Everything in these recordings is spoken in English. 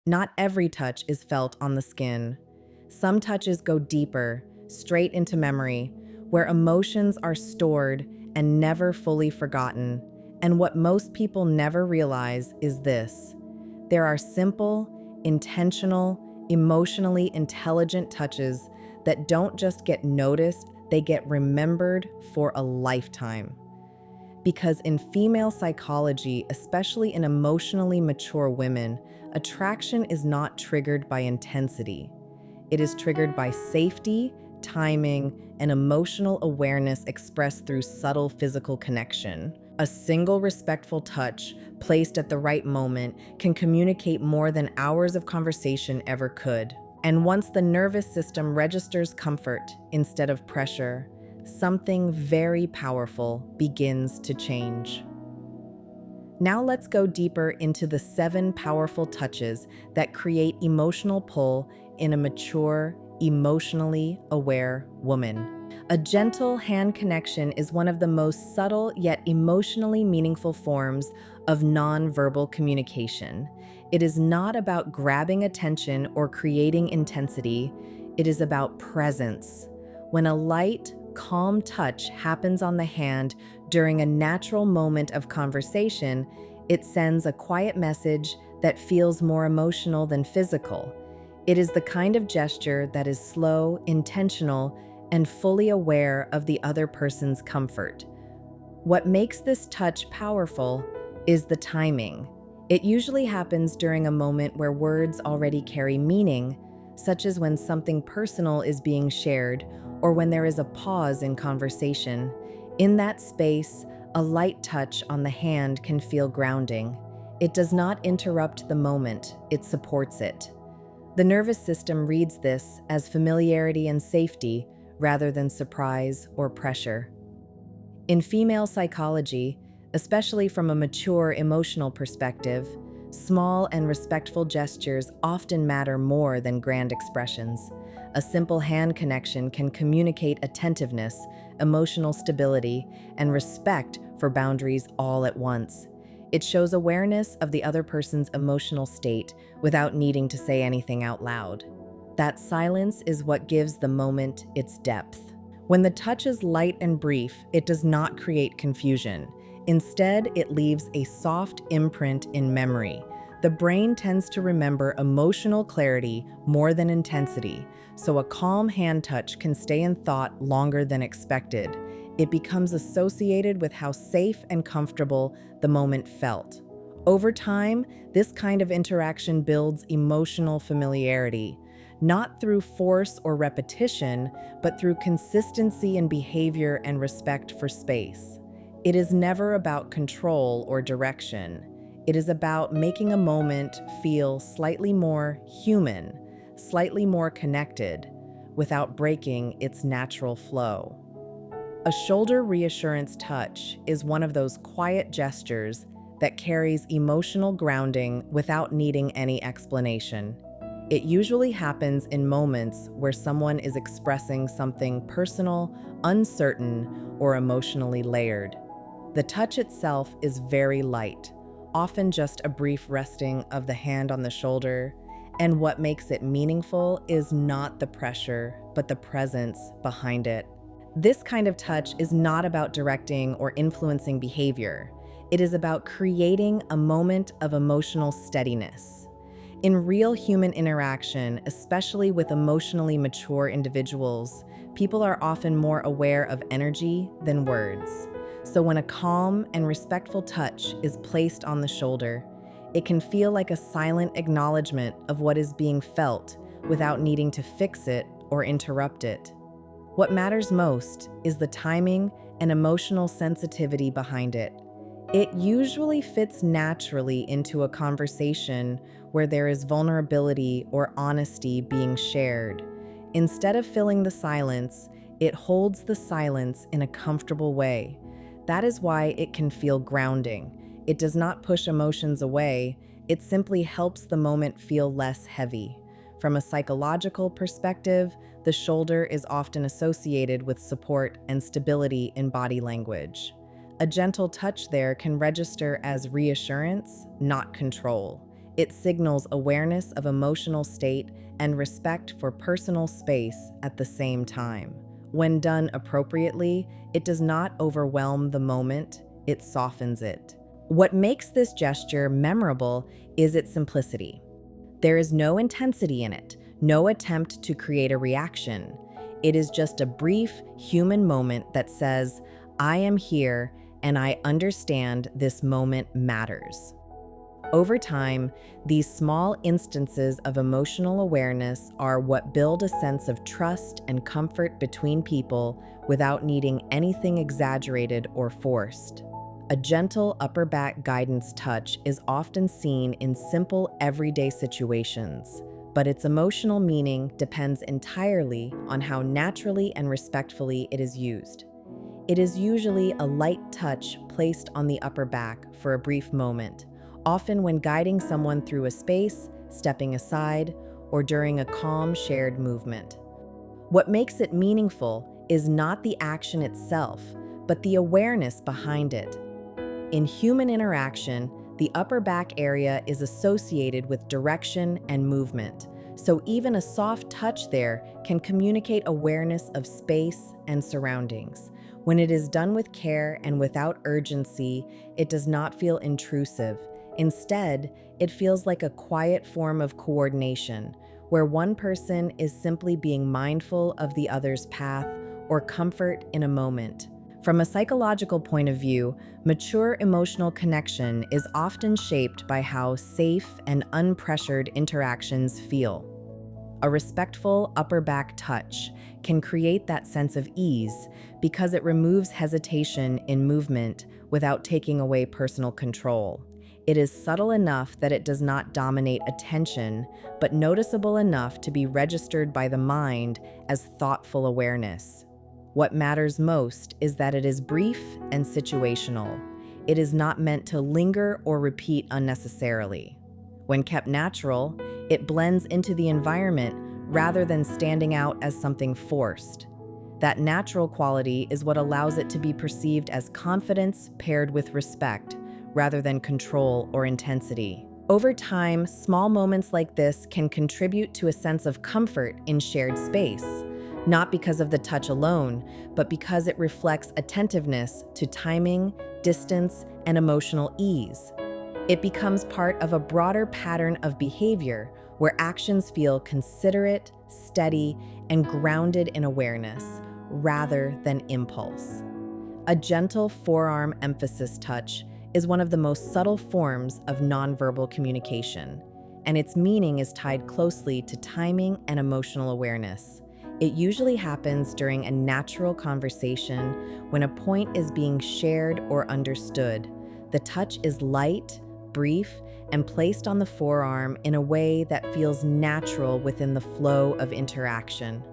Not every touch is felt on the skin. Some touches go deeper, straight into memory, where emotions are stored and never fully forgotten. And what most people never realize is this: there are simple, intentional, emotionally intelligent touches that don't just get noticed, they get remembered for a lifetime. Because in female psychology, especially in emotionally mature women, attraction is not triggered by intensity. It is triggered by safety, timing, and emotional awareness expressed through subtle physical connection. A single respectful touch, placed at the right moment, can communicate more than hours of conversation ever could. And once the nervous system registers comfort instead of pressure, something very powerful begins to change. Now let's go deeper into the 7 powerful touches that create emotional pull in a mature, emotionally aware woman. A gentle hand connection is one of the most subtle yet emotionally meaningful forms of nonverbal communication. It is not about grabbing attention or creating intensity, it is about presence. When a light, calm touch happens on the hand during a natural moment of conversation, it sends a quiet message that feels more emotional than physical. It is the kind of gesture that is slow, intentional, and fully aware of the other person's comfort. What makes this touch powerful is the timing. It usually happens during a moment where words already carry meaning, such as when something personal is being shared or when there is a pause in conversation. In that space, a light touch on the hand can feel grounding. It does not interrupt the moment, it supports it. The nervous system reads this as familiarity and safety rather than surprise or pressure. In female psychology, especially from a mature emotional perspective, small and respectful gestures often matter more than grand expressions. A simple hand connection can communicate attentiveness, emotional stability, and respect for boundaries all at once. It shows awareness of the other person's emotional state without needing to say anything out loud. That silence is what gives the moment its depth. When the touch is light and brief, it does not create confusion. Instead, it leaves a soft imprint in memory. The brain tends to remember emotional clarity more than intensity, so a calm hand touch can stay in thought longer than expected. It becomes associated with how safe and comfortable the moment felt. Over time, this kind of interaction builds emotional familiarity, not through force or repetition, but through consistency in behavior and respect for space. It is never about control or direction. It is about making a moment feel slightly more human, slightly more connected, without breaking its natural flow. A shoulder reassurance touch is one of those quiet gestures that carries emotional grounding without needing any explanation. It usually happens in moments where someone is expressing something personal, uncertain, or emotionally layered. The touch itself is very light, often just a brief resting of the hand on the shoulder, and what makes it meaningful is not the pressure, but the presence behind it. This kind of touch is not about directing or influencing behavior. It is about creating a moment of emotional steadiness. In real human interaction, especially with emotionally mature individuals, people are often more aware of energy than words. So when a calm and respectful touch is placed on the shoulder, it can feel like a silent acknowledgement of what is being felt without needing to fix it or interrupt it. What matters most is the timing and emotional sensitivity behind it. It usually fits naturally into a conversation where there is vulnerability or honesty being shared. Instead of filling the silence, it holds the silence in a comfortable way. That is why it can feel grounding. It does not push emotions away, it simply helps the moment feel less heavy. From a psychological perspective, the shoulder is often associated with support and stability in body language. A gentle touch there can register as reassurance, not control. It signals awareness of emotional state and respect for personal space at the same time. When done appropriately, it does not overwhelm the moment, it softens it. What makes this gesture memorable is its simplicity. There is no intensity in it, no attempt to create a reaction. It is just a brief human moment that says, "I am here and I understand this moment matters." Over time, these small instances of emotional awareness are what build a sense of trust and comfort between people without needing anything exaggerated or forced. A gentle upper back guidance touch is often seen in simple everyday situations, but its emotional meaning depends entirely on how naturally and respectfully it is used. It is usually a light touch placed on the upper back for a brief moment, often when guiding someone through a space, stepping aside, or during a calm shared movement. What makes it meaningful is not the action itself, but the awareness behind it. In human interaction, the upper back area is associated with direction and movement, so even a soft touch there can communicate awareness of space and surroundings. When it is done with care and without urgency, it does not feel intrusive. Instead, it feels like a quiet form of coordination, where one person is simply being mindful of the other's path or comfort in a moment. From a psychological point of view, mature emotional connection is often shaped by how safe and unpressured interactions feel. A respectful upper back touch can create that sense of ease because it removes hesitation in movement without taking away personal control. It is subtle enough that it does not dominate attention, but noticeable enough to be registered by the mind as thoughtful awareness. What matters most is that it is brief and situational. It is not meant to linger or repeat unnecessarily. When kept natural, it blends into the environment rather than standing out as something forced. That natural quality is what allows it to be perceived as confidence paired with respect, rather than control or intensity. Over time, small moments like this can contribute to a sense of comfort in shared space, not because of the touch alone, but because it reflects attentiveness to timing, distance, and emotional ease. It becomes part of a broader pattern of behavior where actions feel considerate, steady, and grounded in awareness, rather than impulse. A gentle forearm emphasis touch is one of the most subtle forms of nonverbal communication, and its meaning is tied closely to timing and emotional awareness. It usually happens during a natural conversation when a point is being shared or understood. The touch is light, brief, and placed on the forearm in a way that feels natural within the flow of interaction.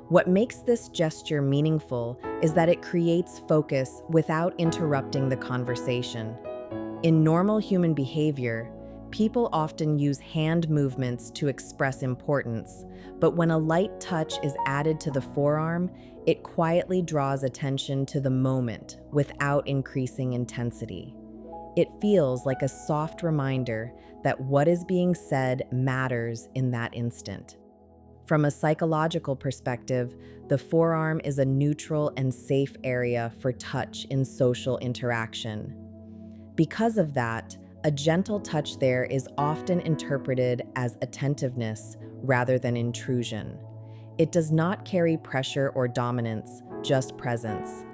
What makes this gesture meaningful is that it creates focus without interrupting the conversation. In normal human behavior, people often use hand movements to express importance, but when a light touch is added to the forearm, it quietly draws attention to the moment without increasing intensity. It feels like a soft reminder that what is being said matters in that instant. From a psychological perspective, the forearm is a neutral and safe area for touch in social interaction. Because of that, a gentle touch there is often interpreted as attentiveness rather than intrusion. It does not carry pressure or dominance, just presence.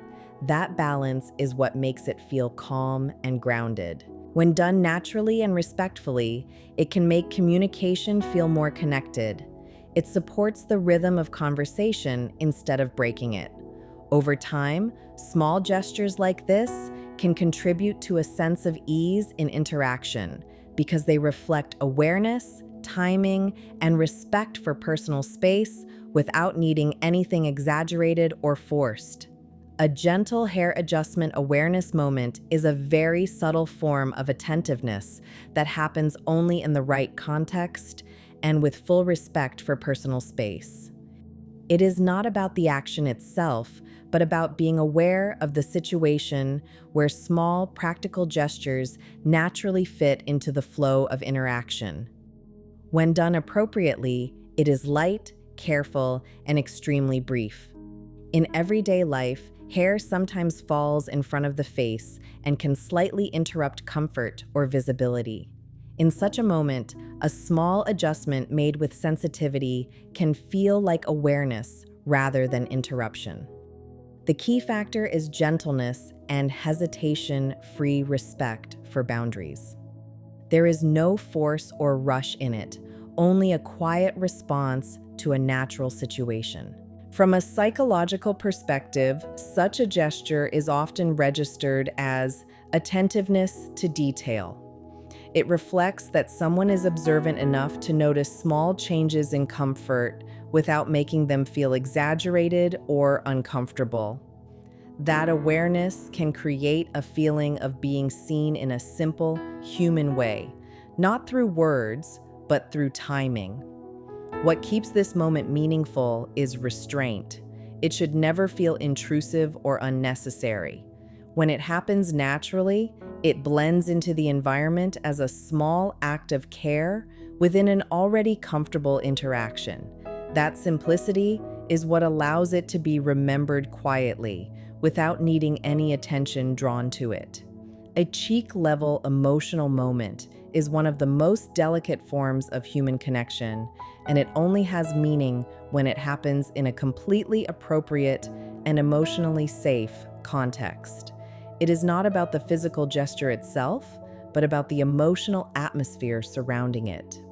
That balance is what makes it feel calm and grounded. When done naturally and respectfully, it can make communication feel more connected. It supports the rhythm of conversation instead of breaking it. Over time, small gestures like this can contribute to a sense of ease in interaction because they reflect awareness, timing, and respect for personal space without needing anything exaggerated or forced. A gentle hair adjustment awareness moment is a very subtle form of attentiveness that happens only in the right context and with full respect for personal space. It is not about the action itself, but about being aware of the situation where small, practical gestures naturally fit into the flow of interaction. When done appropriately, it is light, careful, and extremely brief. In everyday life, hair sometimes falls in front of the face and can slightly interrupt comfort or visibility. In such a moment, a small adjustment made with sensitivity can feel like awareness rather than interruption. The key factor is gentleness and hesitation-free respect for boundaries. There is no force or rush in it, only a quiet response to a natural situation. From a psychological perspective, such a gesture is often registered as attentiveness to detail. It reflects that someone is observant enough to notice small changes in comfort without making them feel exaggerated or uncomfortable. That awareness can create a feeling of being seen in a simple, human way, not through words, but through timing. What keeps this moment meaningful is restraint. It should never feel intrusive or unnecessary. When it happens naturally, it blends into the environment as a small act of care within an already comfortable interaction. That simplicity is what allows it to be remembered quietly, without needing any attention drawn to it. A cheek-level emotional moment is one of the most delicate forms of human connection, and it only has meaning when it happens in a completely appropriate and emotionally safe context. It is not about the physical gesture itself, but about the emotional atmosphere surrounding it.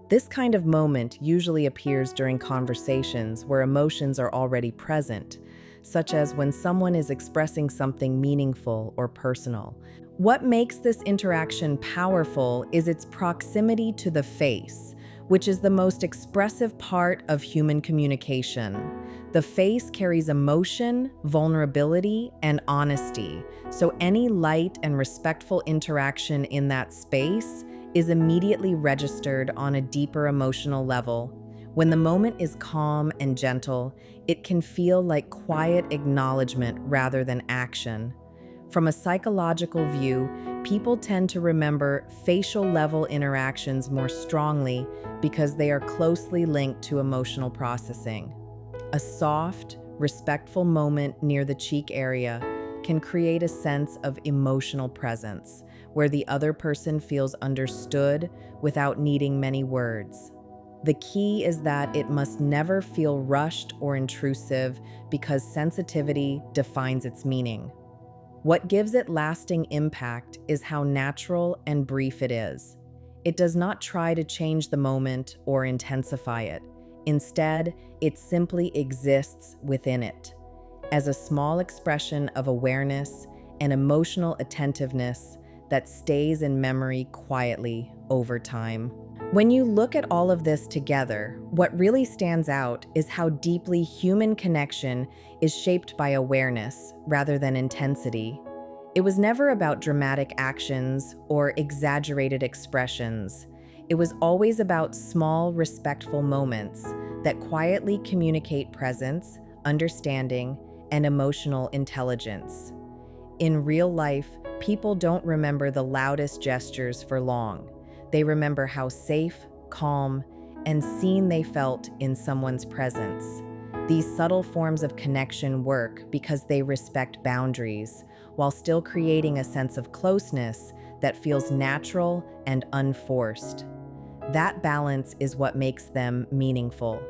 This kind of moment usually appears during conversations where emotions are already present, such as when someone is expressing something meaningful or personal. What makes this interaction powerful is its proximity to the face, which is the most expressive part of human communication. The face carries emotion, vulnerability, and honesty, so any light and respectful interaction in that space is immediately registered on a deeper emotional level. When the moment is calm and gentle, it can feel like quiet acknowledgement rather than action. From a psychological view, people tend to remember facial-level interactions more strongly because they are closely linked to emotional processing. A soft, respectful moment near the cheek area can create a sense of emotional presence, where the other person feels understood without needing many words. The key is that it must never feel rushed or intrusive because sensitivity defines its meaning. What gives it lasting impact is how natural and brief it is. It does not try to change the moment or intensify it. Instead, it simply exists within it, as a small expression of awareness and emotional attentiveness that stays in memory quietly over time. When you look at all of this together, what really stands out is how deeply human connection is shaped by awareness rather than intensity. It was never about dramatic actions or exaggerated expressions. It was always about small, respectful moments that quietly communicate presence, understanding, and emotional intelligence. In real life, people don't remember the loudest gestures for long. They remember how safe, calm, and seen they felt in someone's presence. These subtle forms of connection work because they respect boundaries, while still creating a sense of closeness that feels natural and unforced. That balance is what makes them meaningful.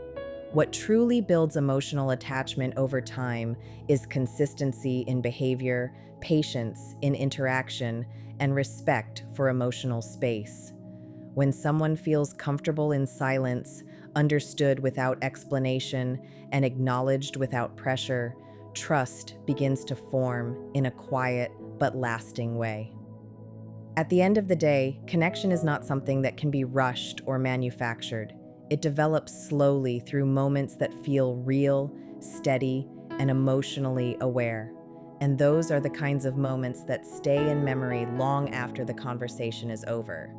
What truly builds emotional attachment over time is consistency in behavior, patience in interaction, and respect for emotional space. When someone feels comfortable in silence, understood without explanation, and acknowledged without pressure, trust begins to form in a quiet but lasting way. At the end of the day, connection is not something that can be rushed or manufactured. It develops slowly through moments that feel real, steady, and emotionally aware. And those are the kinds of moments that stay in memory long after the conversation is over.